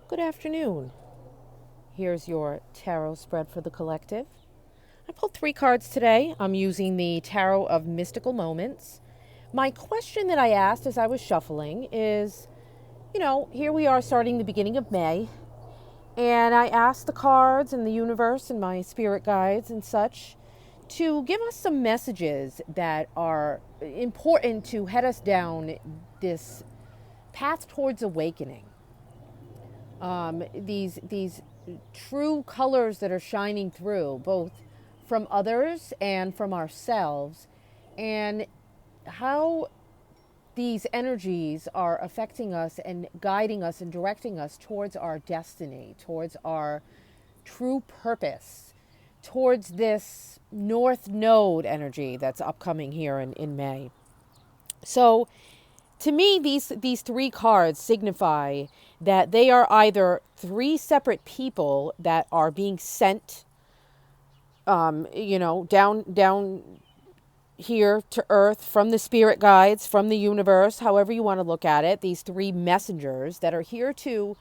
Good afternoon. Here's your tarot spread for the collective. I pulled 3 cards today. I'm using the Tarot of Mystical Moments. My question that I asked as I was shuffling is, here we are starting the beginning of May, and I asked the cards and the universe and my spirit guides and such to give us some messages that are important to head us down this path towards awakening. These true colors that are shining through, both from others and from ourselves, and how these energies are affecting us and guiding us and directing us towards our destiny, towards our true purpose, towards this North Node energy that's upcoming here in May. So, to me, these 3 cards signify that they are either 3 separate people that are being sent, down here to Earth from the spirit guides, from the universe, however you want to look at it. These 3 messengers that are here to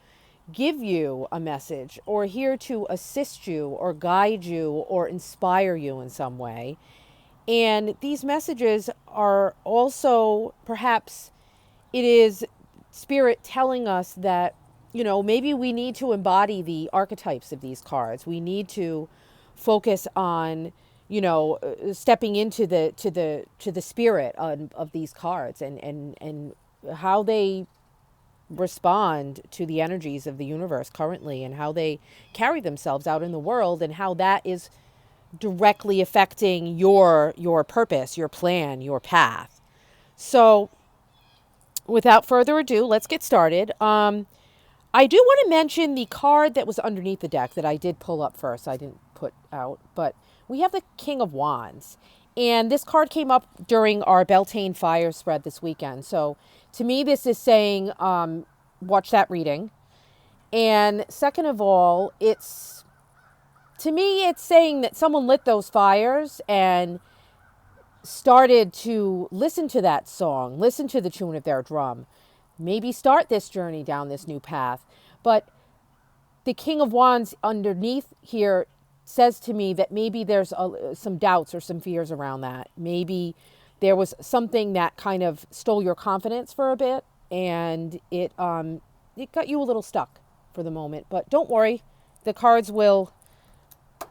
give you a message, or here to assist you, or guide you, or inspire you in some way. And these messages are also perhaps it is spirit telling us that, maybe we need to embody the archetypes of these cards. We need to focus on, stepping into the spirit of these cards and how they respond to the energies of the universe currently, and how they carry themselves out in the world, and how that is directly affecting your purpose, your plan, your path. So, without further ado, let's get started. I do want to mention the card that was underneath the deck that I did pull up first. I didn't put out, but we have the King of Wands. And this card came up during our Beltane Fire spread this weekend. So to me, this is saying, watch that reading. And second of all, to me, it's saying that someone lit those fires and started to listen to that song, listen to the tune of their drum, maybe start this journey down this new path. But the King of Wands underneath here says to me that maybe there's some doubts or some fears around that. Maybe there was something that kind of stole your confidence for a bit, and it got you a little stuck for the moment. But don't worry, the cards will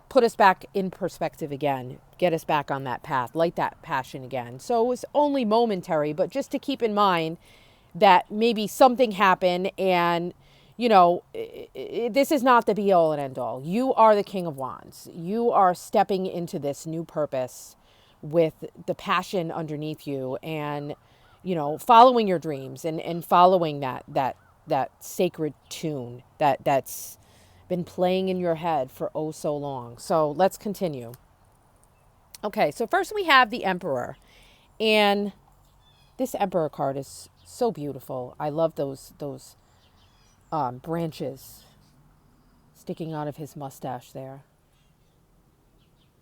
put us back in perspective again, get us back on that path, light that passion again. So it was only momentary, but just to keep in mind that maybe something happened, and, this is not the be all and end all. You are the King of Wands. You are stepping into this new purpose with the passion underneath you, and, following your dreams and following that sacred tune that's been playing in your head for oh so long. So let's continue. Okay, so first we have the Emperor. And this Emperor card is so beautiful. I love those branches sticking out of his mustache there.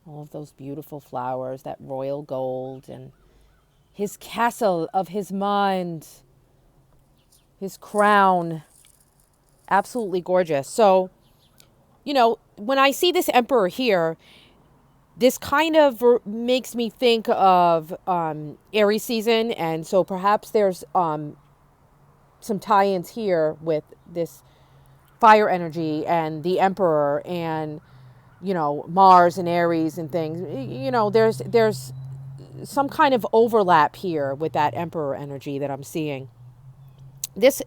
All of those beautiful flowers, that royal gold, and his castle of his mind, his crown. Absolutely gorgeous. So, when I see this Emperor here, this kind of makes me think of Aries season. And so perhaps there's some tie-ins here with this fire energy and the Emperor and, Mars and Aries and things. There's some kind of overlap here with that Emperor energy that I'm seeing. This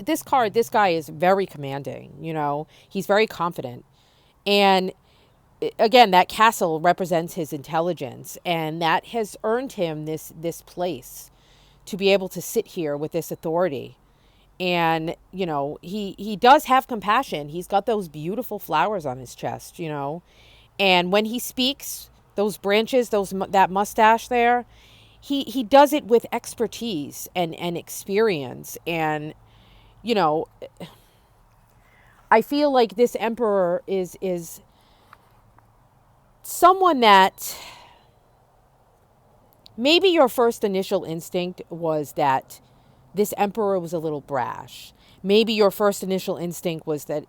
guy is very commanding. He's very confident. And again, that castle represents his intelligence, and that has earned him this place to be able to sit here with this authority. And, he does have compassion. He's got those beautiful flowers on his chest, and when he speaks, those branches, that mustache there, he does it with expertise and experience. And, I feel like this Emperor is someone that maybe your first initial instinct was that this Emperor was a little brash. maybe your first initial instinct was that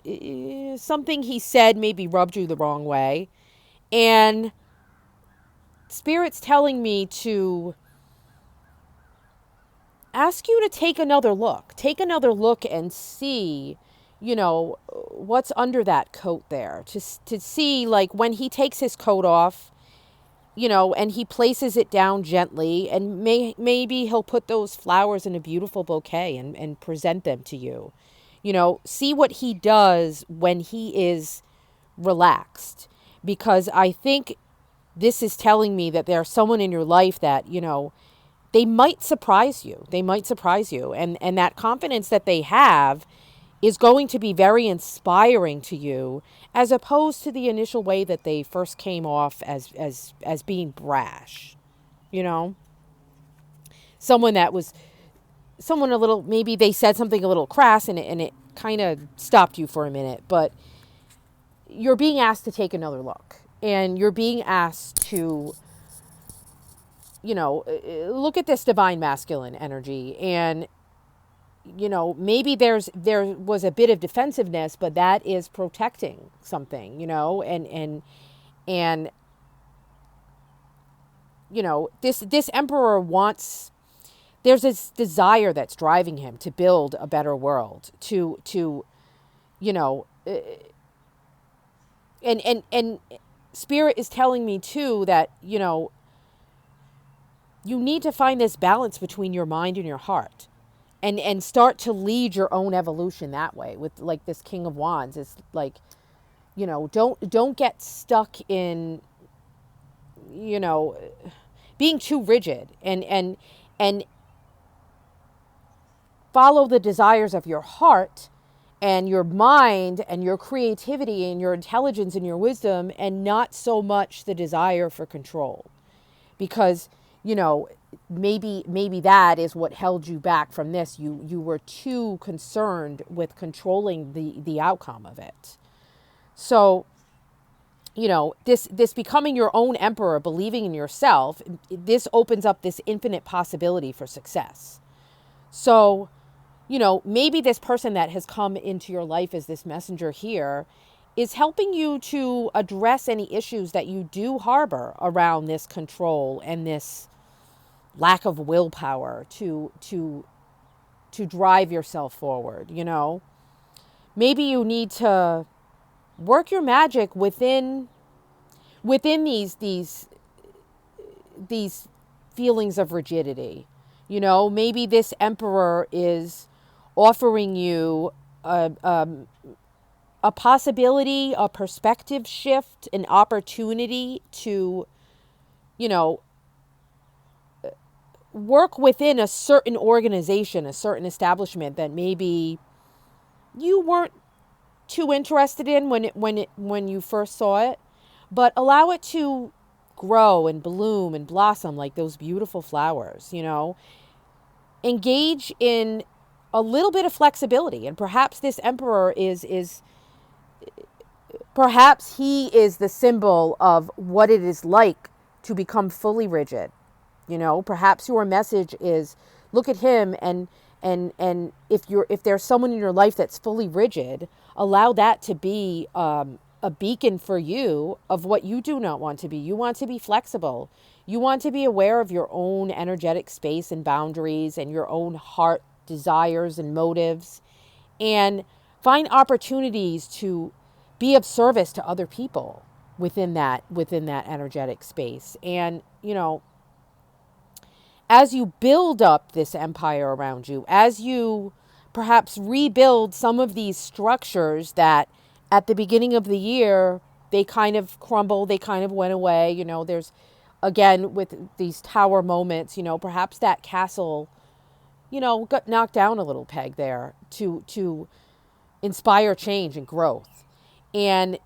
something he said maybe rubbed you the wrong way. And Spirit's telling me to ask you to take another look. Take another look and see, what's under that coat there. To see, like, when he takes his coat off, and he places it down gently, and maybe he'll put those flowers in a beautiful bouquet and present them to you. See what he does when he is relaxed. Because I think this is telling me that there's someone in your life that, they might surprise you. They might surprise you. And that confidence that they have is going to be very inspiring to you, as opposed to the initial way that they first came off as being brash. Someone that was someone a little, maybe they said something a little crass, and it kind of stopped you for a minute, but you're being asked to take another look, and you're being asked to look at this divine masculine energy. And maybe there was a bit of defensiveness, but that is protecting something, and this emperor wants, there's this desire that's driving him to build a better world, to and Spirit is telling me too that you need to find this balance between your mind and your heart, and start to lead your own evolution that way. With, like, this King of Wands, it's like, don't get stuck in being too rigid, and follow the desires of your heart and your mind and your creativity and your intelligence and your wisdom, and not so much the desire for control. Because maybe that is what held you back from this. You were too concerned with controlling the outcome of it. So this becoming your own emperor, believing in yourself, this opens up this infinite possibility for success. So maybe this person that has come into your life as this messenger here is helping you to address any issues that you do harbor around this control and this lack of willpower to drive yourself forward. Maybe you need to work your magic within these feelings of rigidity. Maybe this emperor is offering you a possibility, a perspective shift, an opportunity to, work within a certain organization, a certain establishment that maybe you weren't too interested in when you first saw it, but allow it to grow and bloom and blossom like those beautiful flowers. Engage in a little bit of flexibility, and perhaps this emperor is perhaps he is the symbol of what it is like to become fully rigid. Perhaps your message is, look at him, and if there's someone in your life that's fully rigid, allow that to be a beacon for you of what you do not want to be. You want to be flexible. You want to be aware of your own energetic space and boundaries and your own heart desires and motives, and find opportunities to be of service to other people within that energetic space. And as you build up this empire around you, as you perhaps rebuild some of these structures that at the beginning of the year, they kind of crumbled, they kind of went away. There's, again, with these tower moments, perhaps that castle, got knocked down a little peg there to inspire change and growth. And,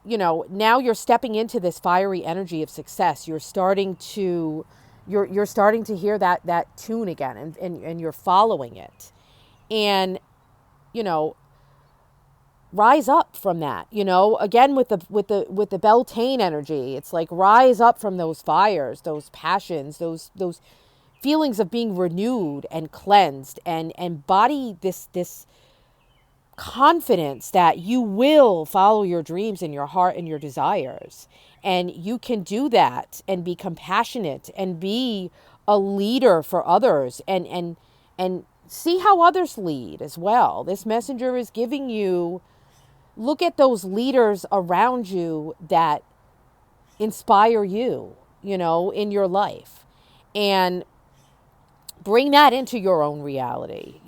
now you're stepping into this fiery energy of success. You're starting to hear that tune again, and you're following it. And, rise up from that, again, with the Beltane energy. It's like, rise up from those fires, those passions, those feelings of being renewed and cleansed, and embody this confidence that you will follow your dreams and your heart and your desires, and you can do that and be compassionate and be a leader for others, and see how others lead as well. This messenger is giving you, look at those leaders around you that inspire you, in your life, and bring that into your own reality.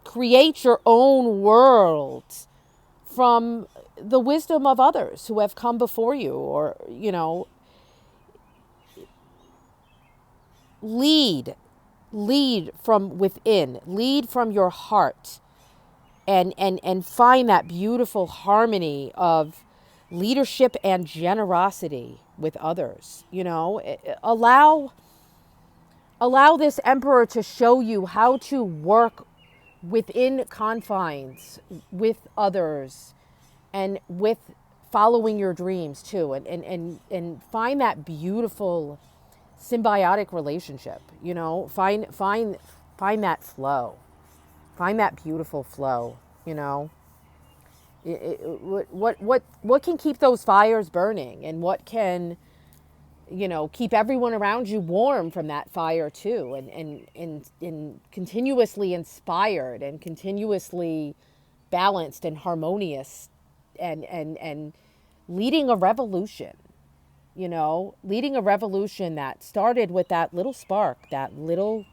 Create your own world from the wisdom of others who have come before you, or lead lead from within, lead from your heart, and find that beautiful harmony of leadership and generosity with others. Allow this emperor to show you how to work within confines with others, and with following your dreams too, and find that beautiful symbiotic relationship. Find that flow, find that beautiful flow. What can keep those fires burning, and what can keep everyone around you warm from that fire too, and continuously inspired, and continuously balanced and harmonious, and leading a revolution, leading a revolution that started with that little spark, that little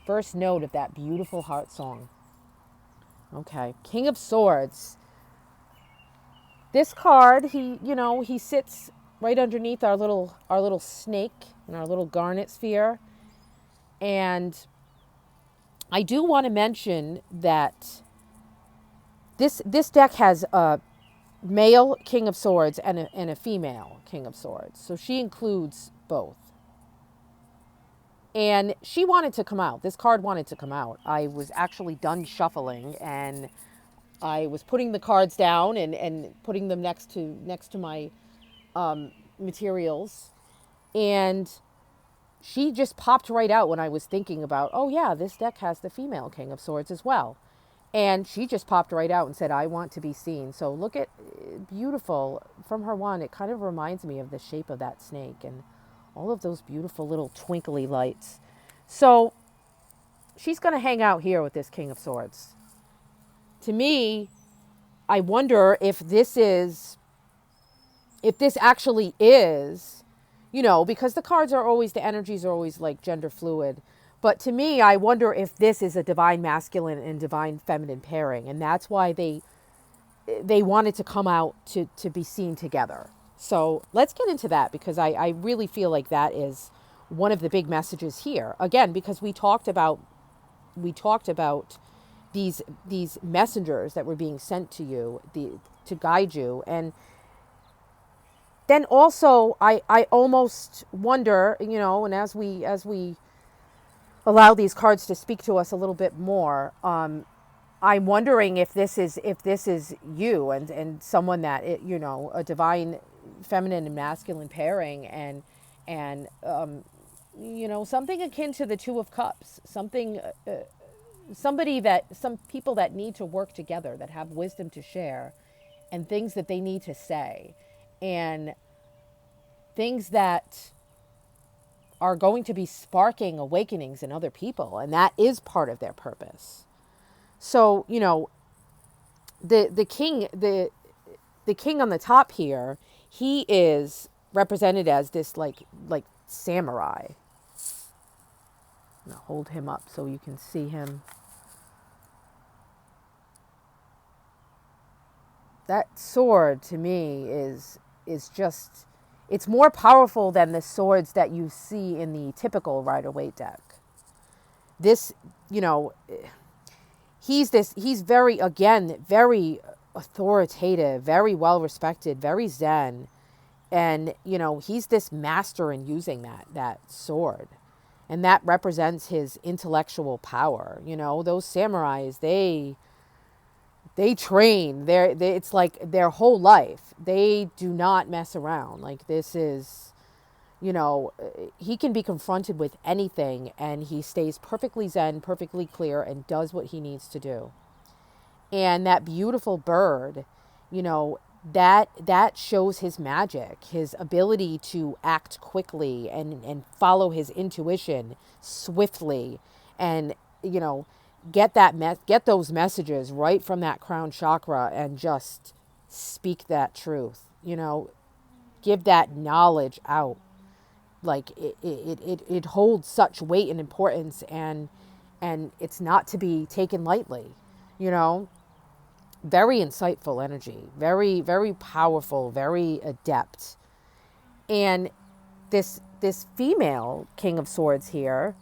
first note of that beautiful heart song. Okay, King of Swords. This card, he sits right underneath our little snake and our little garnet sphere. And I do want to mention that this deck has a male King of Swords and a female King of Swords. So she includes both. And she wanted to come out. This card wanted to come out. I was actually done shuffling, and I was putting the cards down and putting them next to my materials. And she just popped right out when I was thinking about, oh yeah, this deck has the female King of Swords as well. And she just popped right out and said, I want to be seen. So look at, beautiful from her wand. It kind of reminds me of the shape of that snake and all of those beautiful little twinkly lights. So she's going to hang out here with this King of Swords. To me, I wonder if this actually is, because the cards are always, the energies are always like gender fluid. But to me, I wonder if this is a divine masculine and divine feminine pairing. And that's why they wanted to come out to be seen together. So let's get into that, because I really feel like that is one of the big messages here. Again, because we talked about these messengers that were being sent to you, to guide you. And then also I almost wonder, and as we allow these cards to speak to us a little bit more, I'm wondering if this is you and someone that a divine feminine and masculine pairing, and something akin to the Two of Cups, some people that need to work together, that have wisdom to share, and things that they need to say, and things that are going to be sparking awakenings in other people, and that is part of their purpose. So, the king on the top here, he is represented as this like samurai. I'm gonna hold him up so you can see him. That sword to me is just, it's more powerful than the swords that you see in the typical Rider-Waite deck. This, he's very authoritative, very well respected, very zen. And, he's this master in using that sword. And that represents his intellectual power. Those samurais, they train. It's like their whole life. They do not mess around. Like, this is, You know, he can be confronted with anything and he stays perfectly zen, perfectly clear, and does what he needs to do. And that beautiful bird, you know, that shows his magic, his ability to act quickly and follow his intuition swiftly, and you know, get those messages right from that crown chakra and just speak that truth, you know, give that knowledge out. Like it holds such weight and importance, and it's not to be taken lightly, you know. Very insightful energy, very, very powerful, very adept. And this female King of Swords here,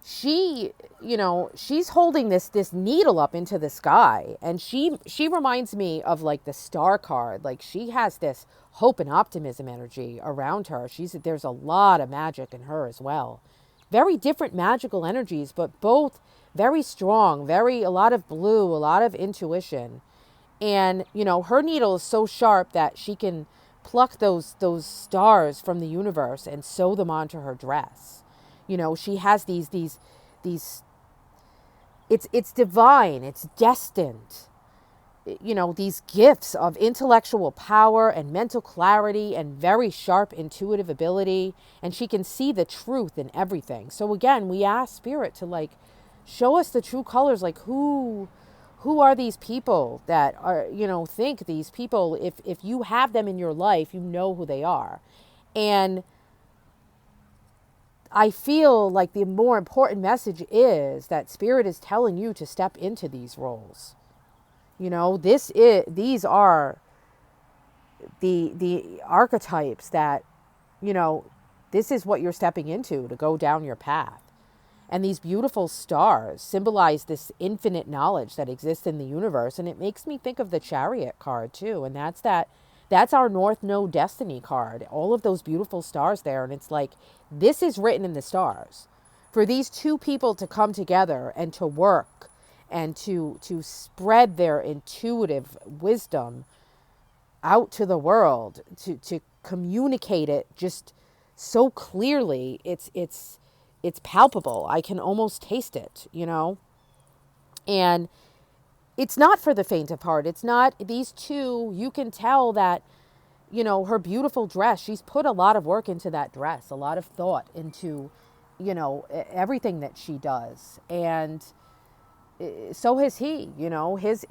she, you know, she's holding this needle up into the sky, and she reminds me of like the star card. Like she has this hope and optimism energy around her. There's a lot of magic in her as well. Very different magical energies, but both very strong, very a lot of blue, a lot of intuition. And you know, her needle is so sharp that she can pluck those stars from the universe and sew them onto her dress. You know, she has these it's divine, it's destined. You know, these gifts of intellectual power and mental clarity and very sharp intuitive ability, and she can see the truth in everything. So again, we ask spirit to like show us the true colors, like who are these people that are, you know, think these people, if you have them in your life, you know who they are. And I feel like the more important message is that spirit is telling you to step into these roles. You know, these are the archetypes that, you know, this is what you're stepping into to go down your path. And these beautiful stars symbolize this infinite knowledge that exists in the universe. And it makes me think of the Chariot card too. And that's our North Node Destiny card. All of those beautiful stars there. And it's like, this is written in the stars. For these two people to come together and to work and to spread their intuitive wisdom out to the world, to communicate it just so clearly, it's palpable. I can almost taste it, you know. And it's not for the faint of heart. It's not, these two, you can tell that, you know, her beautiful dress, she's put a lot of work into that dress, a lot of thought into, you know, everything that she does. And so has he, you know, his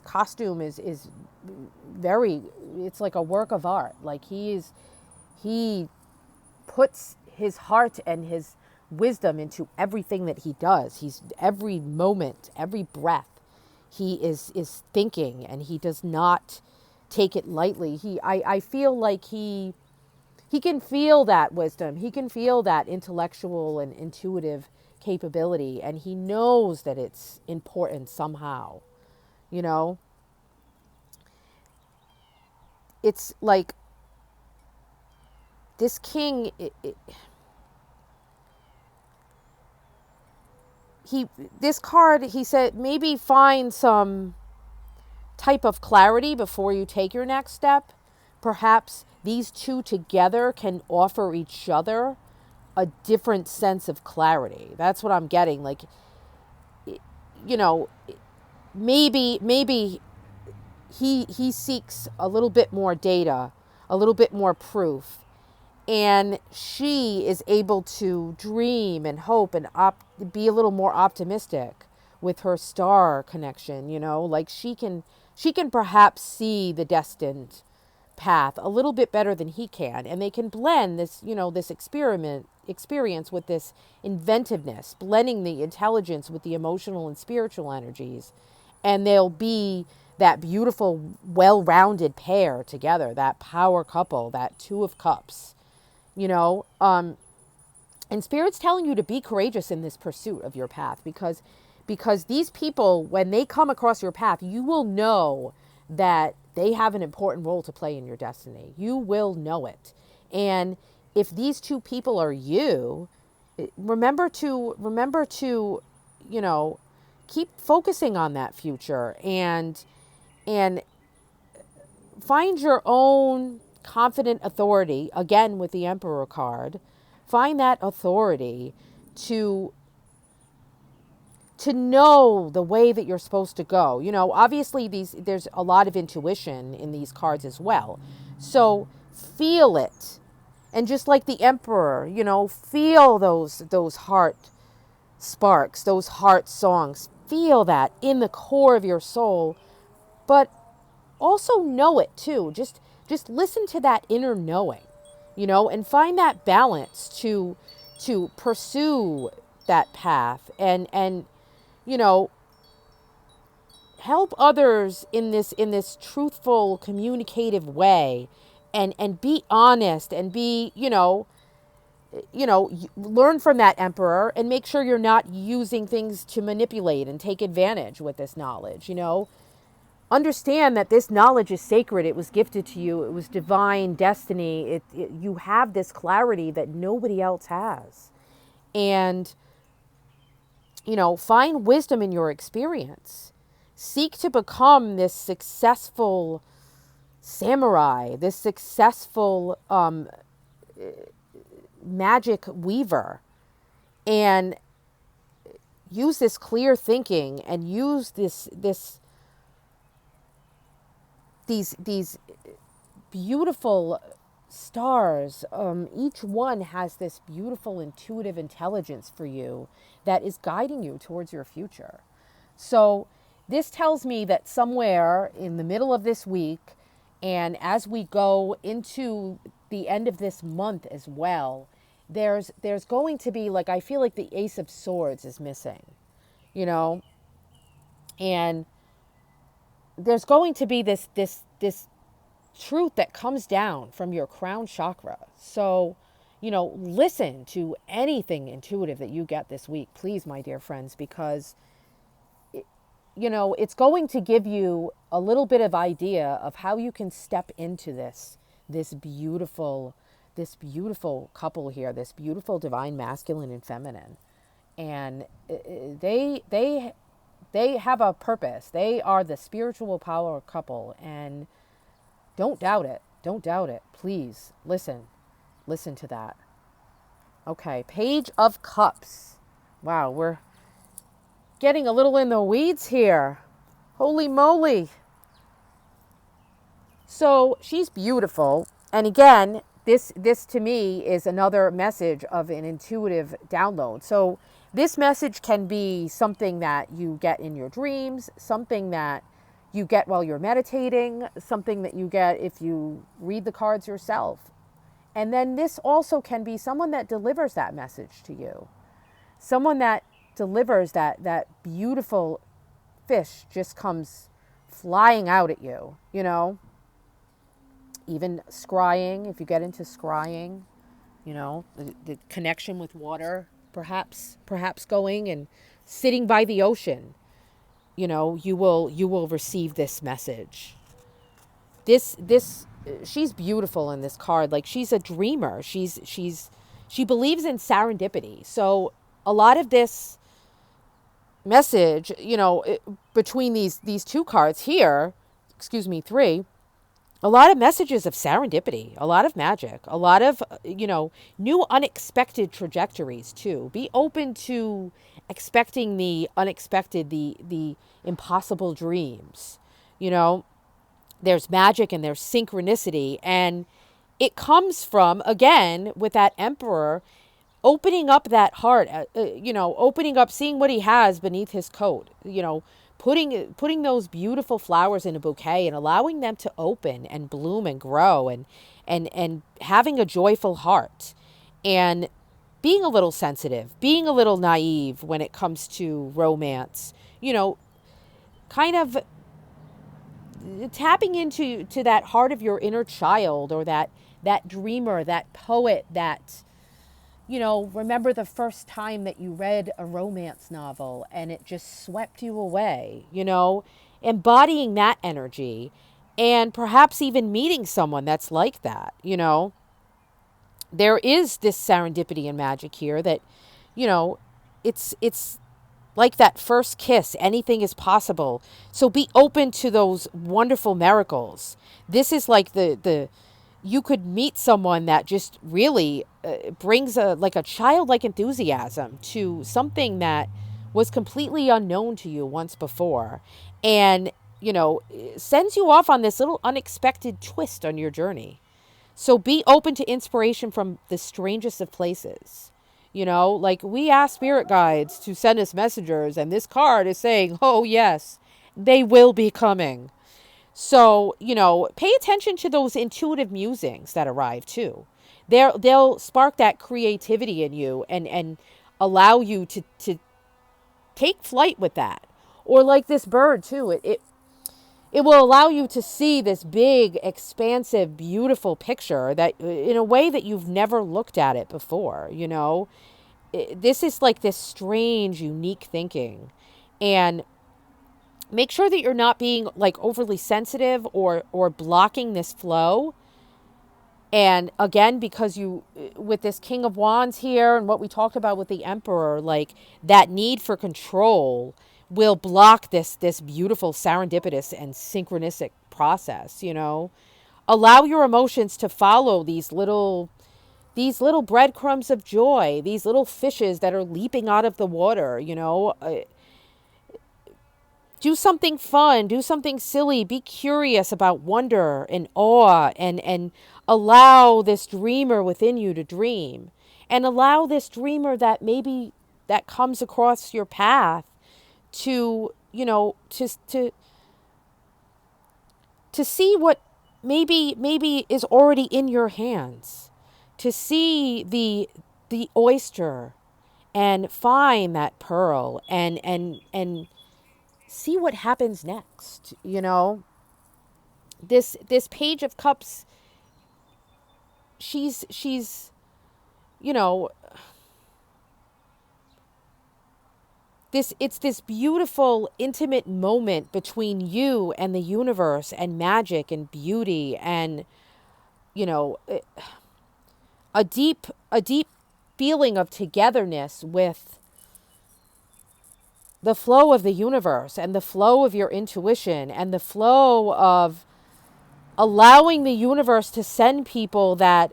costume is very, it's like a work of art. Like he puts his heart and his wisdom into everything that he does. He's every moment, every breath, he is thinking, and he does not take it lightly. I feel like he can feel that wisdom. He can feel that intellectual and intuitive capability, and he knows that it's important somehow, you know. It's like this king, this card, he said, maybe find some type of clarity before you take your next step. Perhaps these two together can offer each other a different sense of clarity. That's what I'm getting. Like, you know, maybe he seeks a little bit more data, a little bit more proof, and she is able to dream and hope and be a little more optimistic with her star connection. You know, like she can perhaps see the destined path a little bit better than he can, and they can blend this, you know, this experience with this inventiveness, blending the intelligence with the emotional and spiritual energies, and they'll be that beautiful, well-rounded pair together, that power couple, that two of cups, you know. And spirit's telling you to be courageous in this pursuit of your path, because these people, when they come across your path, you will know that they have an important role to play in your destiny. You will know it. And if these two people are you, remember to, you know, keep focusing on that future and find your own confident authority, again with the Emperor card, find that authority to know the way that you're supposed to go. You know, obviously there's a lot of intuition in these cards as well. So feel it. And just like the Emperor, you know, feel those heart sparks, those heart songs. Feel that in the core of your soul, but also know it too. Just listen to that inner knowing, you know, and find that balance to pursue that path and you know, help others in this truthful, communicative way, and be honest and be, learn from that Emperor and make sure you're not using things to manipulate and take advantage with this knowledge. You know, understand that this knowledge is sacred. It was gifted to you. It was divine destiny. You have this clarity that nobody else has. And, you know, find wisdom in your experience. Seek to become this successful samurai, this successful magic weaver, and use this clear thinking and use these beautiful stars. Each one has this beautiful intuitive intelligence for you that is guiding you towards your future. So this tells me that somewhere in the middle of this week, and as we go into the end of this month as well, there's going to be, like, I feel like the Ace of Swords is missing, you know, and there's going to be this truth that comes down from your crown chakra. So, you know, listen to anything intuitive that you get this week, please, my dear friends, because you know, it's going to give you a little bit of idea of how you can step into this beautiful couple here, this beautiful divine masculine and feminine. And they have a purpose. They are the spiritual power couple, and don't doubt it. Don't doubt it. Please listen to that. Okay, Page of Cups. Wow, we're getting a little in the weeds here. Holy moly. So she's beautiful. And again, this to me is another message of an intuitive download. So this message can be something that you get in your dreams, something that you get while you're meditating, something that you get if you read the cards yourself. And then this also can be someone that delivers that message to you. Someone that delivers that beautiful fish just comes flying out at you, you know. Even scrying, if you get into scrying, you know, the connection with water, perhaps going and sitting by the ocean, you know, you will receive this message. This she's beautiful in this card. Like, she's a dreamer. She believes in serendipity. So a lot of this message, you know, between these two cards here, three, a lot of messages of serendipity, a lot of magic, a lot of, you know, new unexpected trajectories too. Be open to expecting the unexpected, the impossible dreams. You know, there's magic and there's synchronicity, and it comes from, again, with that Emperor, opening up that heart, you know, opening up, seeing what he has beneath his coat, you know, putting those beautiful flowers in a bouquet and allowing them to open and bloom and grow, and having a joyful heart, and being a little sensitive, being a little naive when it comes to romance, you know, kind of tapping into that heart of your inner child, or that dreamer, that poet, that, you know, remember the first time that you read a romance novel and it just swept you away, you know, embodying that energy, and perhaps even meeting someone that's like that, you know. There is this serendipity and magic here that, you know, it's like that first kiss. Anything is possible. So be open to those wonderful miracles. This is like the you could meet someone that just really brings a like a childlike enthusiasm to something that was completely unknown to you once before, and sends you off on this little unexpected twist on your journey. So be open to inspiration from the strangest of places. Like we ask spirit guides to send us messengers, and this card is saying, oh, yes, they will be coming. So, pay attention to those intuitive musings that arrive too. They'll spark that creativity in you and allow you to take flight with that. Or like this bird too, it will allow you to see this big, expansive, beautiful picture that in a way that you've never looked at it before. This is like this strange, unique thinking. And make sure that you're not being like overly sensitive or blocking this flow. And again, because you with this King of Wands here and what we talked about with the Emperor, like that need for control will block this beautiful serendipitous and synchronistic process. Allow your emotions to follow these little breadcrumbs of joy, these little fishes that are leaping out of the water. Do something fun, do something silly, be curious about wonder and awe, and allow this dreamer within you to dream. And allow this dreamer that maybe that comes across your path to, to see what maybe is already in your hands. To see the oyster and find that pearl and see what happens next. This Page of Cups, she's you know it's this beautiful intimate moment between you and the universe and magic and beauty and you know a deep feeling of togetherness with the flow of the universe and the flow of your intuition and the flow of allowing the universe to send people that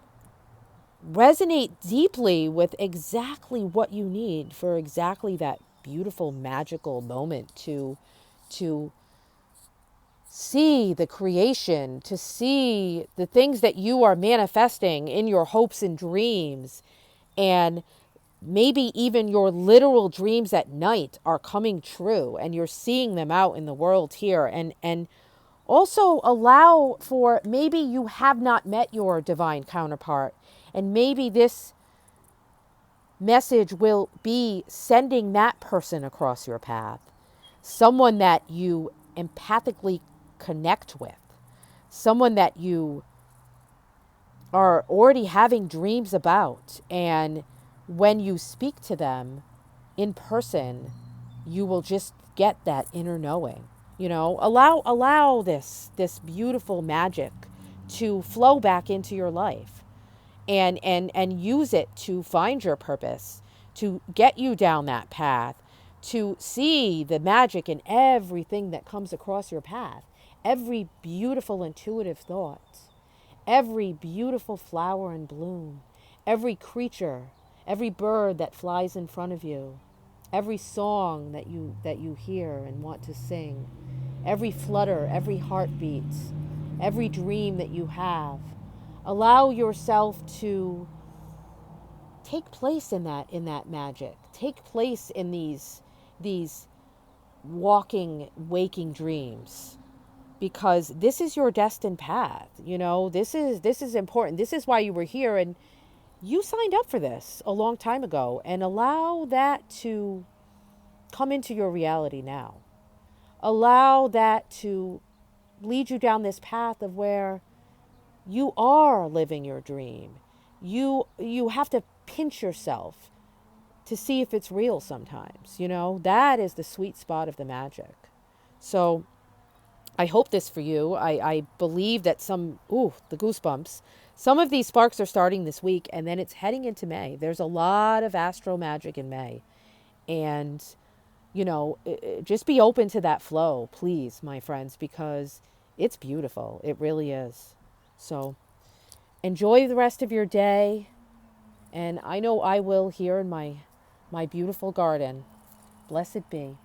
resonate deeply with exactly what you need for exactly that beautiful magical moment to see the creation, to see the things that you are manifesting in your hopes and dreams, and maybe even your literal dreams at night are coming true and you're seeing them out in the world here. And also allow for maybe you have not met your divine counterpart, and maybe this message will be sending that person across your path, someone that you empathically connect with, someone that you are already having dreams about. And when you speak to them in person, you will just get that inner knowing. Allow this beautiful magic to flow back into your life, and use it to find your purpose, to get you down that path, to see the magic in everything that comes across your path, every beautiful intuitive thought, every beautiful flower and bloom, every creature, every bird that flies in front of you, every song that you hear and want to sing, every flutter, every heartbeat, every dream that you have. Allow yourself to take place in that magic. Take place in these walking, waking dreams, because this is your destined path. This is important. This is why you were here, and you signed up for this a long time ago. And allow that to come into your reality now. Allow that to lead you down this path of where you are living your dream. You have to pinch yourself to see if it's real sometimes. That is the sweet spot of the magic. So I hope this for you. I believe that the goosebumps. Some of these sparks are starting this week, and then it's heading into May. There's a lot of astro magic in May. And, just be open to that flow, please, my friends, because it's beautiful. It really is. So Enjoy the rest of your day. And I know I will here in my beautiful garden. Blessed be.